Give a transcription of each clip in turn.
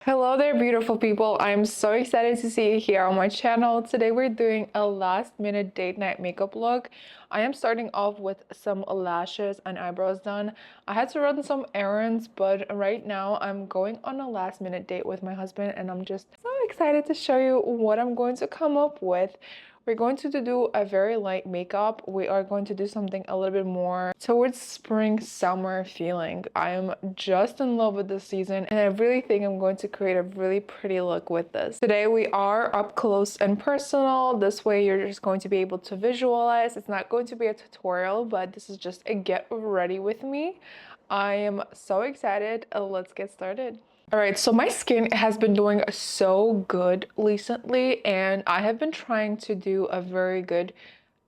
Hello there, beautiful people. I'm so excited to see you here on my channel. Today we're doing a last minute date night makeup look. I am starting off with some lashes and eyebrows done. I had to run some errands, but right now I'm going on a last minute date with my husband and I'm just so excited to show you what I'm going to come up with. We're going to do a very light makeup. We are going to do something a little bit more towards spring, summer feeling. I am just in love with this season and I really think I'm going to create a really pretty look with this. Today we are up close and personal. This way you're just going to be able to visualize. It's not going to be a tutorial, but this is just a get ready with me. I am so excited. Let's get started. Alright, so my skin has been doing so good recently and I have been trying to do a very good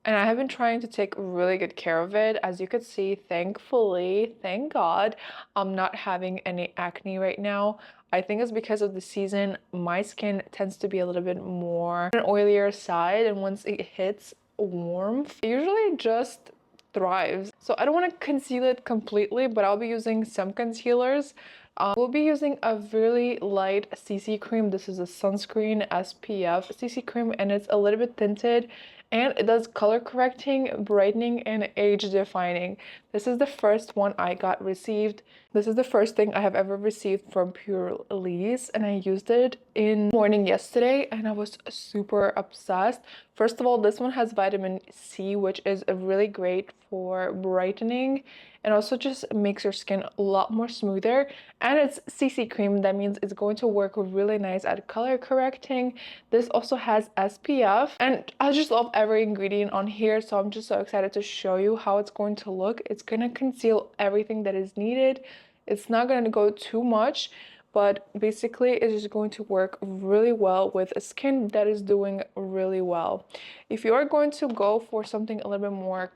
and I have been trying to take really good care of it. As you could see, thankfully, thank God, I'm not having any acne right now. I think it's because of the season. My skin tends to be a little bit more on an oilier side, and once it hits warmth, it usually just thrives. So I don't want to conceal it completely, but I'll be using some concealers. We'll be using a really light CC cream. This is a sunscreen SPF CC cream and it's a little bit tinted and it does color correcting, brightening, and age defining. This is the first one I got received. This is the first thing I have ever received from PURLISSE and I used it in the morning yesterday and I was super obsessed. First of all, this one has vitamin C, which is really great for brightening and also just makes your skin a lot more smoother, and it's CC cream. That means it's going to work really nice at color correcting. This also has SPF and I just love every ingredient on here, so I'm just so excited to show you how it's going to look. It's going to conceal everything that is needed. It's not going to go too much, but basically it is going to work really well with a skin that is doing really well. If you are going to go for something a little bit more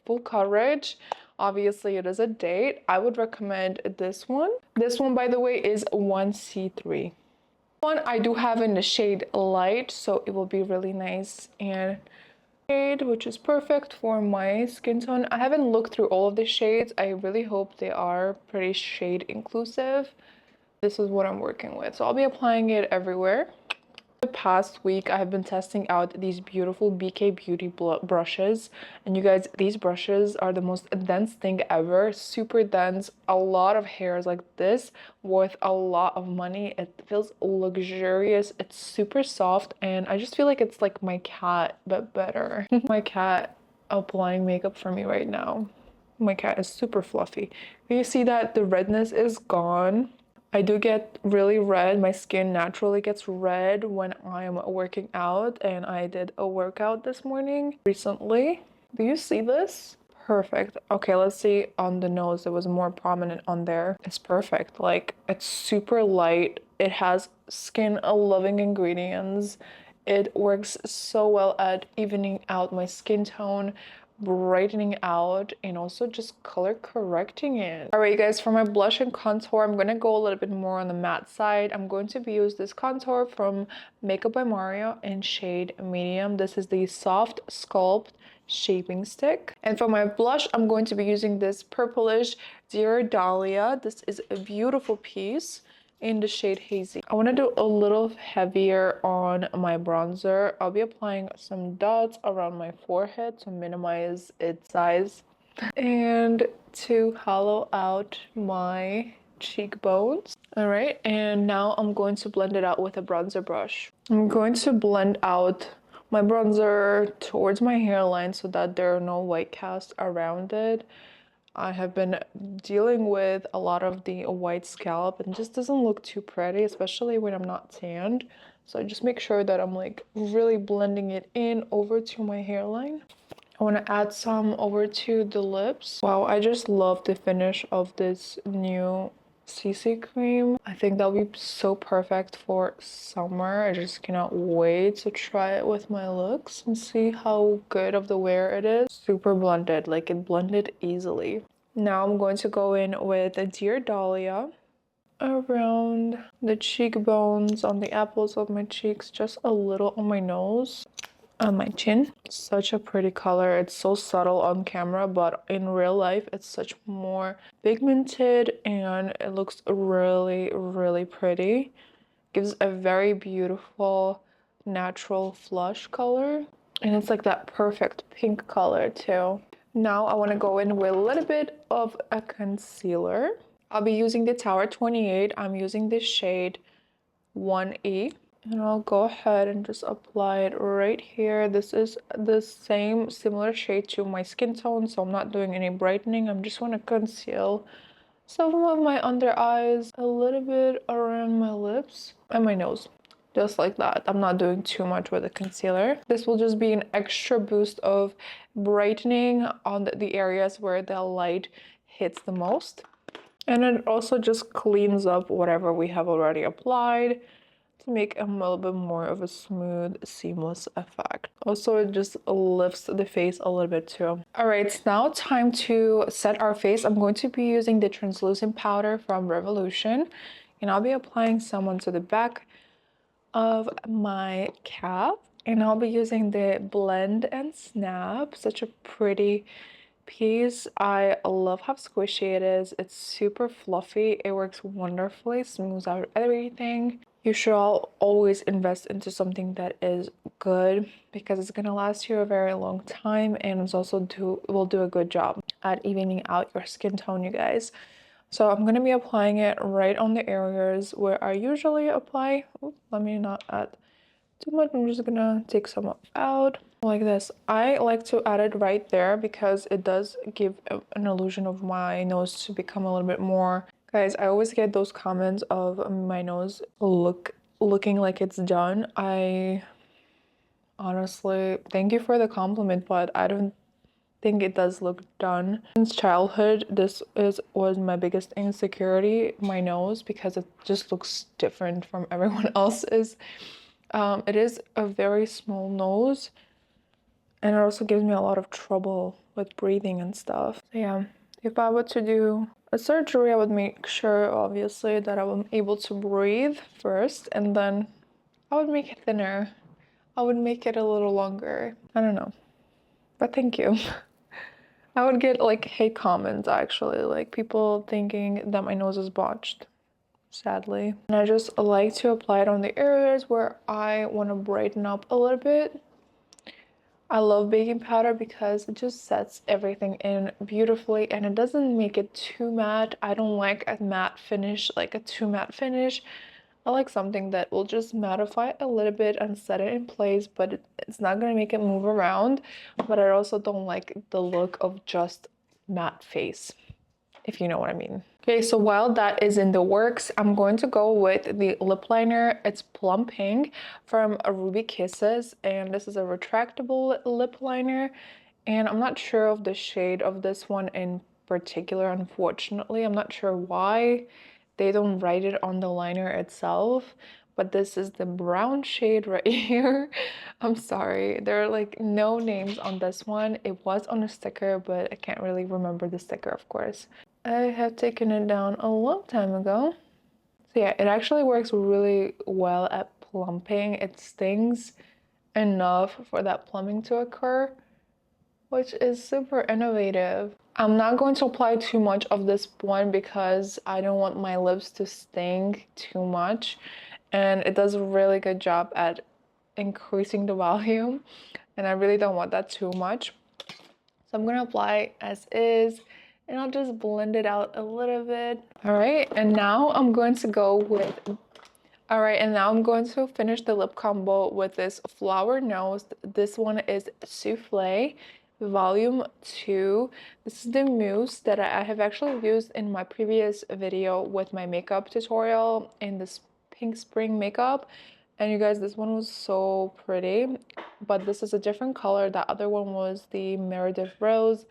full coverage, obviously it is a date, I would recommend this one. This one, by the way, is 1C3. One I do have in the shade light, so it will be really nice and shade, which is perfect for my skin tone. I haven't looked through all of the shades. I really hope they are pretty shade inclusive. This is what I'm working with, so I'll be applying it everywhere. The past week I have been testing out these beautiful BK Beauty brushes, and you guys, these brushes are the most dense thing ever. Super dense, a lot of hairs like this, worth a lot of money. It feels luxurious, it's super soft, and I just feel like it's like my cat but better. My cat applying makeup for me right now. My cat is super fluffy. You see that the redness is gone. I do get really red. My skin naturally gets red when I'm working out, and I did a workout this morning recently. Do you see this? Perfect. Okay, let's see on the nose. It was more prominent on there. It's perfect. Like, it's super light. It has skin loving ingredients. It works so well at evening out my skin tone, brightening out, and also just color correcting it. All right, guys, for my blush and contour, I'm gonna go a little bit more on the matte side. I'm going to use this contour from Makeup by Mario in shade medium. This is the Soft Sculpt shaping stick. And for my blush, I'm going to be using this purplish Dear Dahlia. This is a beautiful piece in the shade Hazy. I want to do a little heavier on my bronzer. I'll be applying some dots around my forehead to minimize its size and to hollow out my cheekbones. All right, and now I'm going to blend it out with a bronzer brush. I'm going to blend out my bronzer towards my hairline so that there are no white casts around it. I have been dealing with a lot of the white scalp and it just doesn't look too pretty, especially when I'm not tanned. So I just make sure that I'm like really blending it in over to my hairline. I want to add some over to the lips. Wow, I just love the finish of this new CC cream. I think that'll be so perfect for summer. I just cannot wait to try it with my looks and see how good of the wear it is. Super blended, like it blended easily. Now I'm going to go in with a Dear Dahlia around the cheekbones, on the apples of my cheeks, just a little on my nose, on my chin. Such a pretty color. It's so subtle on camera, but in real life it's such more pigmented and it looks really, really pretty. Gives a very beautiful natural flush color, and it's like that perfect pink color too. Now I want to go in with a little bit of a concealer. I'll be using the Tower 28. I'm using the shade 1E, and I'll go ahead and just apply it right here. This is the same similar shade to my skin tone, so I'm not doing any brightening. I'm just want to conceal some of my under eyes, a little bit around my lips and my nose, just like that. I'm not doing too much with the concealer. This will just be an extra boost of brightening on the areas where the light hits the most, and it also just cleans up whatever we have already applied to make a little bit more of a smooth, seamless effect. Also, it just lifts the face a little bit too. All right, it's now time to set our face. I'm going to be using the translucent powder from Revolution, and I'll be applying some onto the back of my cap, and I'll be using the Blend and Snap. Such a pretty piece. I love how squishy it is. It's super fluffy. It works wonderfully, smooths out everything. You should always invest into something that is good, because it's gonna last you a very long time, and it's also will do a good job at evening out your skin tone, you guys. So I'm gonna be applying it right on the areas where I usually apply. Oops, let me not add too much. I'm just gonna take some out like this. I like to add it right there because it does give an illusion of my nose to become a little bit more. Guys, I always get those comments of my nose looking like it's done. I honestly thank you for the compliment, but I don't think it does look done. Since childhood, this was my biggest insecurity, my nose, because it just looks different from everyone else's. It is a very small nose, and it also gives me a lot of trouble with breathing and stuff. So yeah, if I were to do a surgery, I would make sure, obviously, that I am able to breathe first, and then I would make it thinner. I would make it a little longer. I don't know, but thank you. I would get like hate comments, actually, like people thinking that my nose is botched, sadly. And I just like to apply it on the areas where I want to brighten up a little bit. I love baking powder because it just sets everything in beautifully, and it doesn't make it too matte. I don't like a matte finish, like a too matte finish. I like something that will just mattify a little bit and set it in place, but it's not going to make it move around. But I also don't like the look of just matte face, if you know what I mean. Okay, so while that is in the works, I'm going to go with the lip liner. It's Plum Pink from Ruby Kisses, and this is a retractable lip liner. And I'm not sure of the shade of this one in particular, unfortunately. I'm not sure why they don't write it on the liner itself, but this is the brown shade right here. I'm sorry, there are like no names on this one. It was on a sticker, but I can't really remember the sticker, of course. I have taken it down a long time ago. So yeah, it actually works really well at plumping. It stings enough for that plumping to occur, which is super innovative. I'm not going to apply too much of this one because I don't want my lips to sting too much, and it does a really good job at increasing the volume, and I really don't want that too much. So I'm gonna apply as is, and I'll just blend it out a little bit. All right, and now I'm going to go with now I'm going to finish the lip combo with this Flower Nose. This one is Souffle Volume 2. This is the mousse that I have actually used in my previous video with my makeup tutorial in this Pink Spring makeup. And you guys, this one was so pretty, but this is a different color. The other one was the Meredith Rose.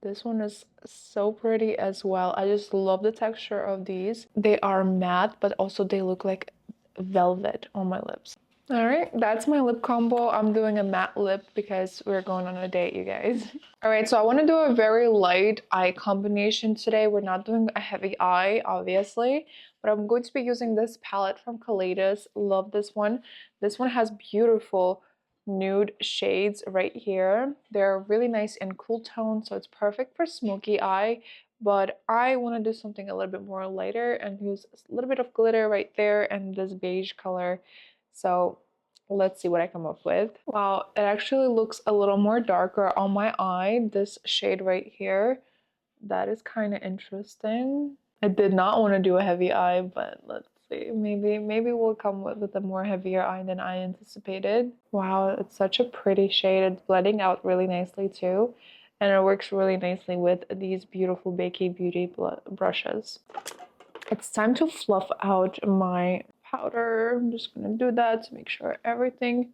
This one is so pretty as well. I just love the texture of these. They are matte, but also they look like velvet on my lips. All right, that's my lip combo. I'm doing a matte lip because we're going on a date, you guys. All right, so I want to do a very light eye combination today. We're not doing a heavy eye, obviously, but I'm going to be using this palette from Kaleidos. Love this one. This one has beautiful nude shades right here. They're really nice and cool tone, so it's perfect for smoky eye, but I want to do something a little bit more lighter and use a little bit of glitter right there and this beige color. So let's see what I come up with. Wow, it actually looks a little more darker on my eye, this shade right here. That is kind of interesting. I did not want to do a heavy eye, but let's see. Maybe we'll come with a more heavier eye than I anticipated. Wow, it's such a pretty shade. It's blending out really nicely too. And it works really nicely with these beautiful Bakey Beauty brushes. It's time to fluff out my powder. I'm just gonna do that to make sure everything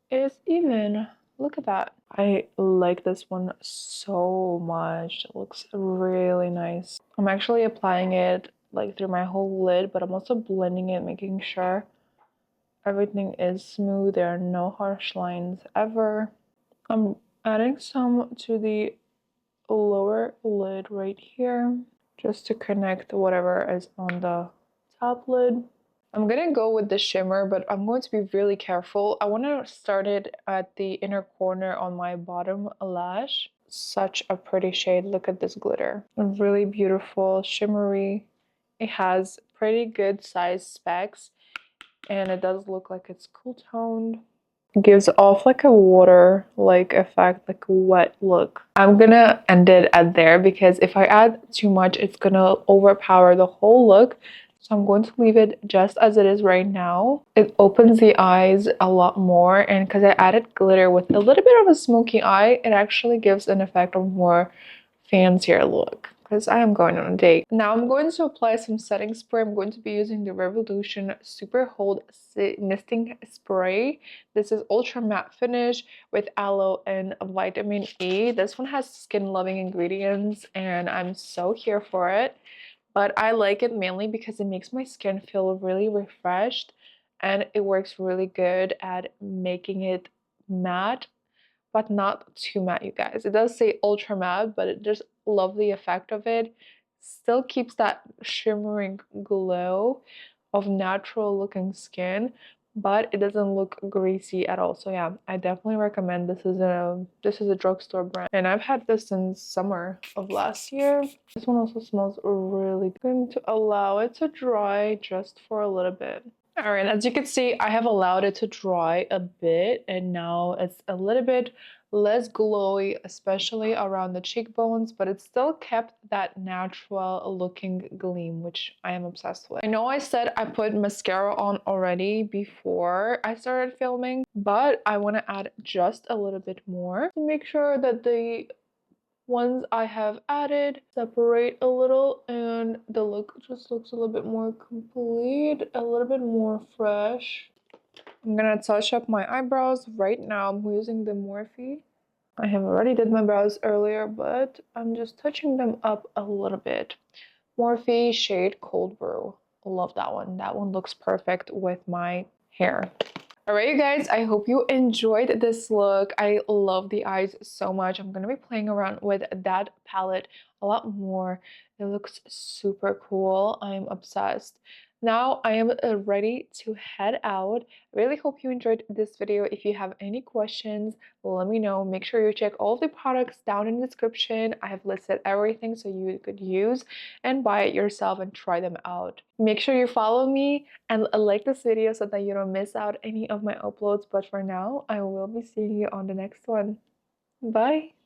is even. Look at that. I like this one so much. It looks really nice. I'm actually applying it like through my whole lid, but I'm also blending it, making sure everything is smooth. There are no harsh lines ever. I'm adding some to the lower lid right here just to connect whatever is on the top lid. I'm gonna go with the shimmer, but I'm going to be really careful. I want to start it at the inner corner on my bottom lash. Such a pretty shade. Look at this glitter. Really beautiful, shimmery. It has pretty good size specs, and it does look like it's cool toned. It gives off like a water like effect, like a wet look. I'm gonna end it at there because if I add too much, it's gonna overpower the whole look. So I'm going to leave it just as it is right now. It opens the eyes a lot more, and because I added glitter with a little bit of a smoky eye, it actually gives an effect of more fancier look. Because I am going on a date. Now I'm going to apply some setting spray. I'm going to be using the Revolution Super Hold Misting Spray. This is ultra matte finish with aloe and vitamin E. This one has skin loving ingredients and I'm so here for it. But I like it mainly because it makes my skin feel really refreshed and it works really good at making it matte, but not too matte, you guys. It does say ultra matte, but it just love the effect of it. Still keeps that shimmering glow of natural looking skin, but it doesn't look greasy at all. So yeah, I definitely recommend. This is a drugstore brand, and I've had this since summer of last year. This one also smells really good. I'm going to allow it to dry just for a little bit. All right, as you can see, I have allowed it to dry a bit and now it's a little bit less glowy, especially around the cheekbones, but it still kept that natural looking gleam, which I am obsessed with. I know I said I put mascara on already before I started filming, but I want to add just a little bit more to make sure that the ones I have added separate a little and the look just looks a little bit more complete, a little bit more fresh. I'm gonna touch up my eyebrows right now. I'm using the Morphe. I have already did my brows earlier, but I'm just touching them up a little bit. Morphe shade Cold Brew. Love that one. That one looks perfect with my hair. Alright, you guys, I hope you enjoyed this look. I love the eyes so much. I'm going to be playing around with that palette a lot more. It looks super cool. I'm obsessed. Now I am ready to head out. I really hope you enjoyed this video. If you have any questions, let me know. Make sure you check all of the products down in the description. I have listed everything so you could use and buy it yourself and try them out. Make sure you follow me and like this video so that you don't miss out any of my uploads. But for now, I will be seeing you on the next one. Bye!